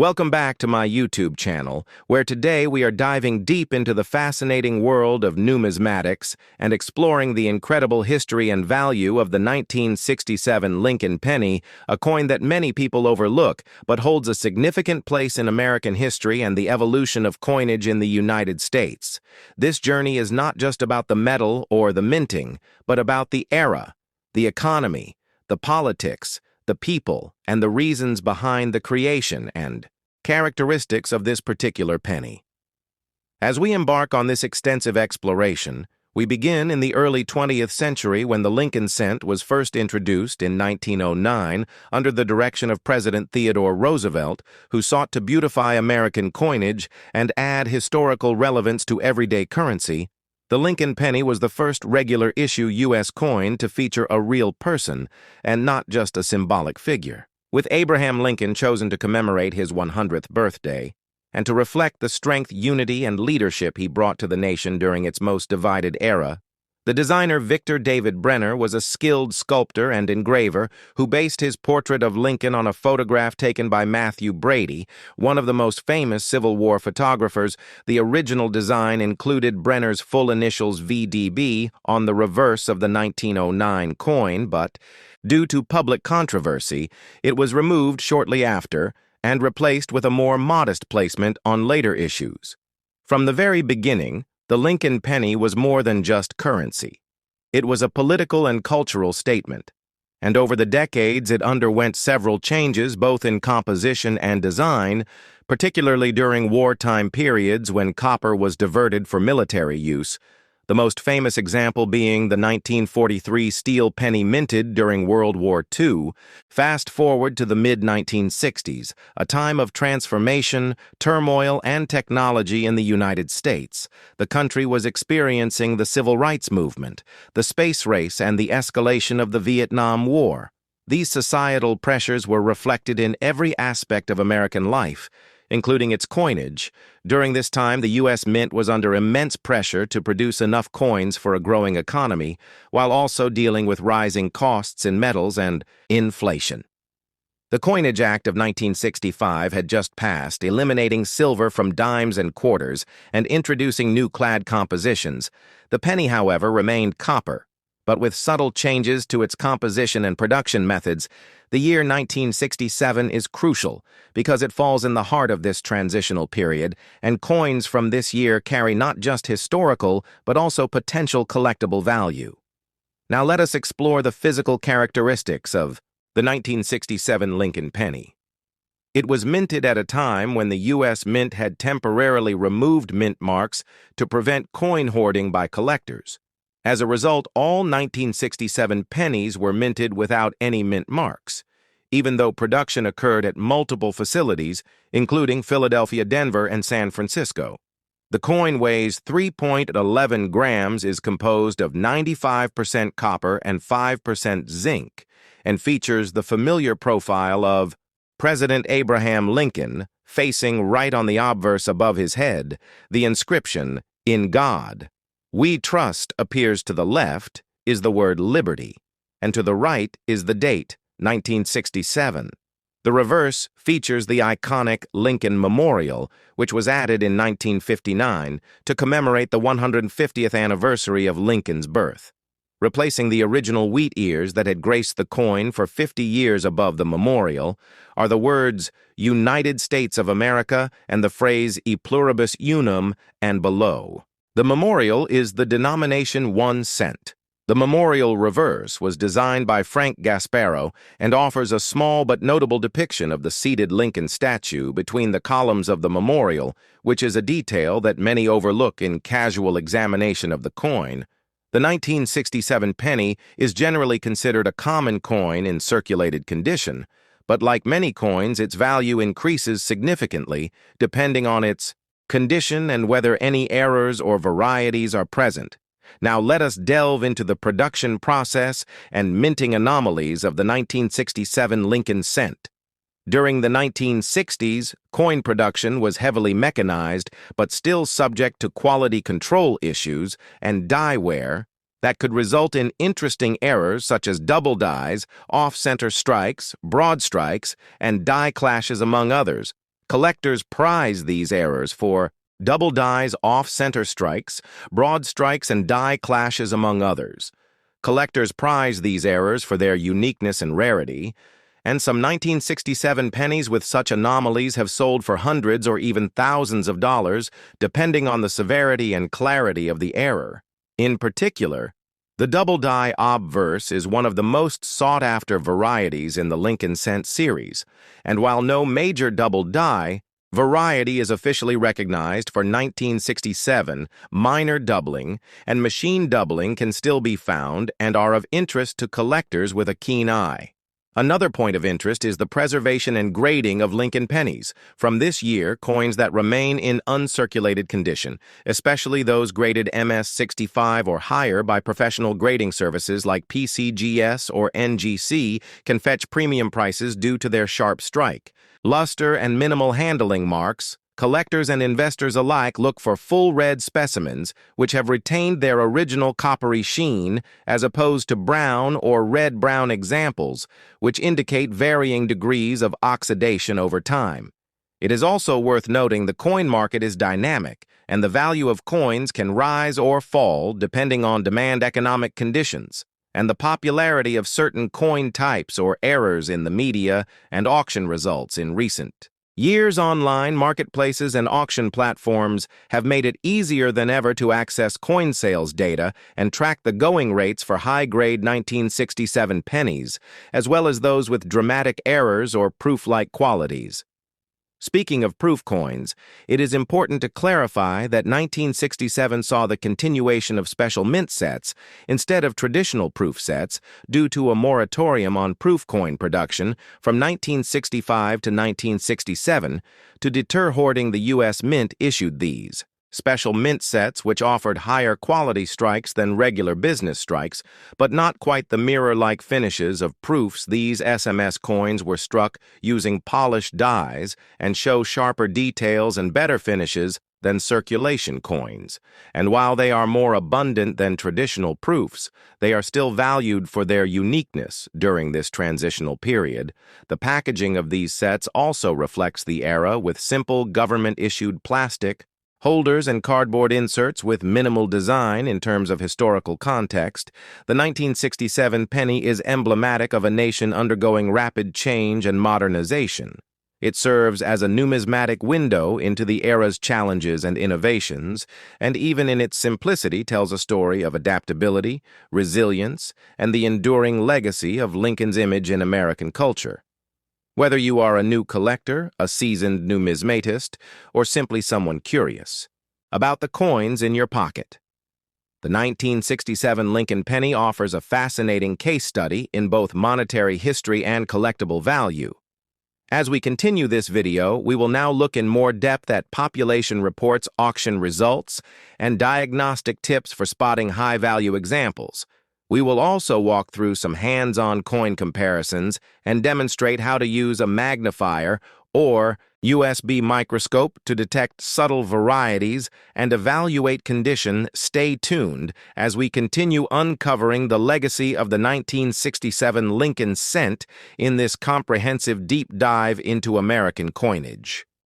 Welcome back to my YouTube channel, where today we are diving deep into the fascinating world of numismatics and exploring the incredible history and value of the 1967 Lincoln penny, a coin that many people overlook but holds a significant place in American history and the evolution of coinage in the United States. This journey is not just about the metal or the minting, but about the era, the economy, the politics, the people, and the reasons behind the creation and characteristics of this particular penny. As we embark on this extensive exploration, we begin in the early 20th century when the Lincoln cent was first introduced in 1909 under the direction of President Theodore Roosevelt, who sought to beautify American coinage and add historical relevance to everyday currency. The Lincoln penny was the first regular issue U.S. coin to feature a real person and not just a symbolic figure. With Abraham Lincoln chosen to commemorate his 100th birthday and to reflect the strength, unity, and leadership he brought to the nation during its most divided era, the designer Victor David Brenner was a skilled sculptor and engraver who based his portrait of Lincoln on a photograph taken by Matthew Brady, one of the most famous Civil War photographers. The original design included Brenner's full initials VDB on the reverse of the 1909 coin, but due to public controversy, it was removed shortly after and replaced with a more modest placement on later issues. From the very beginning, the Lincoln penny was more than just currency. It was a political and cultural statement, and over the decades it underwent several changes both in composition and design, particularly during wartime periods when copper was diverted for military use, the most famous example being the 1943 steel penny minted during World War II. Fast forward to the mid-1960s, a time of transformation, turmoil, and technology in the United States. The country was experiencing the civil rights movement, the space race, and the escalation of the Vietnam War. These societal pressures were reflected in every aspect of American life, including its coinage. During this time, the U.S. Mint was under immense pressure to produce enough coins for a growing economy, while also dealing with rising costs in metals and inflation. The Coinage Act of 1965 had just passed, eliminating silver from dimes and quarters and introducing new clad compositions. The penny, however, remained copper, but with subtle changes to its composition and production methods. The year 1967 is crucial because it falls in the heart of this transitional period, and coins from this year carry not just historical but also potential collectible value. Now let us explore the physical characteristics of the 1967 Lincoln penny. It was minted at a time when the U.S. Mint had temporarily removed mint marks to prevent coin hoarding by collectors. As a result, all 1967 pennies were minted without any mint marks, even though production occurred at multiple facilities, including Philadelphia, Denver, and San Francisco. The coin weighs 3.11 grams, is composed of 95% copper and 5% zinc, and features the familiar profile of President Abraham Lincoln, facing right on the obverse above his head. The inscription, "In God We Trust," appears to the left, is the word liberty, and to the right is the date, 1967. The reverse features the iconic Lincoln Memorial, which was added in 1959 to commemorate the 150th anniversary of Lincoln's birth. Replacing the original wheat ears that had graced the coin for 50 years above the memorial are the words United States of America and the phrase E pluribus unum and below. The memorial is the denomination 1 cent. The memorial reverse was designed by Frank Gasparo and offers a small but notable depiction of the seated Lincoln statue between the columns of the memorial, which is a detail that many overlook in casual examination of the coin. The 1967 penny is generally considered a common coin in circulated condition, but like many coins, its value increases significantly depending on its condition and whether any errors or varieties are present. Now let us delve into the production process and minting anomalies of the 1967 Lincoln cent. During the 1960s, coin production was heavily mechanized but still subject to quality control issues and die wear that could result in interesting errors such as double dies, off-center strikes, broad strikes, and die clashes, among others. Collectors prize these errors for double dies off-center strikes, broad strikes, and die clashes, among others. Collectors prize these errors for their uniqueness and rarity, and some 1967 pennies with such anomalies have sold for hundreds or even thousands of dollars, depending on the severity and clarity of the error. In particular, the double die obverse is one of the most sought-after varieties in the Lincoln Cent series, and while no major double die, variety is officially recognized for 1967, minor doubling and machine doubling can still be found and are of interest to collectors with a keen eye. Another point of interest is the preservation and grading of Lincoln pennies. From this year, coins that remain in uncirculated condition, especially those graded MS-65 or higher by professional grading services like PCGS or NGC, can fetch premium prices due to their sharp strike, luster, and minimal handling marks. Collectors and investors alike look for full red specimens which have retained their original coppery sheen as opposed to brown or red-brown examples, which indicate varying degrees of oxidation over time. It is also worth noting the coin market is dynamic, and the value of coins can rise or fall depending on demand, economic conditions, and the popularity of certain coin types or errors in the media and auction results in recent years. Online marketplaces and auction platforms have made it easier than ever to access coin sales data and track the going rates for high-grade 1967 pennies, as well as those with dramatic errors or proof-like qualities. Speaking of proof coins, it is important to clarify that 1967 saw the continuation of special mint sets instead of traditional proof sets due to a moratorium on proof coin production from 1965 to 1967 to deter hoarding. The U.S. Mint issued these special mint sets which offered higher quality strikes than regular business strikes, but not quite the mirror-like finishes of proofs. These SMS coins were struck using polished dies and show sharper details and better finishes than circulation coins, and while they are more abundant than traditional proofs, they are still valued for their uniqueness during this transitional period. The packaging of these sets also reflects the era, with simple government-issued plastic holders and cardboard inserts with minimal design in terms of historical context. The 1967 penny is emblematic of a nation undergoing rapid change and modernization. It serves as a numismatic window into the era's challenges and innovations, and even in its simplicity tells a story of adaptability, resilience, and the enduring legacy of Lincoln's image in American culture. Whether you are a new collector, a seasoned numismatist, or simply someone curious about the coins in your pocket, the 1967 Lincoln penny offers a fascinating case study in both monetary history and collectible value. As we continue this video, we will now look in more depth at population reports, auction results, and diagnostic tips for spotting high-value examples. We will also walk through some hands-on coin comparisons and demonstrate how to use a magnifier or USB microscope to detect subtle varieties and evaluate condition. Stay tuned as we continue uncovering the legacy of the 1967 Lincoln Cent in this comprehensive deep dive into American coinage.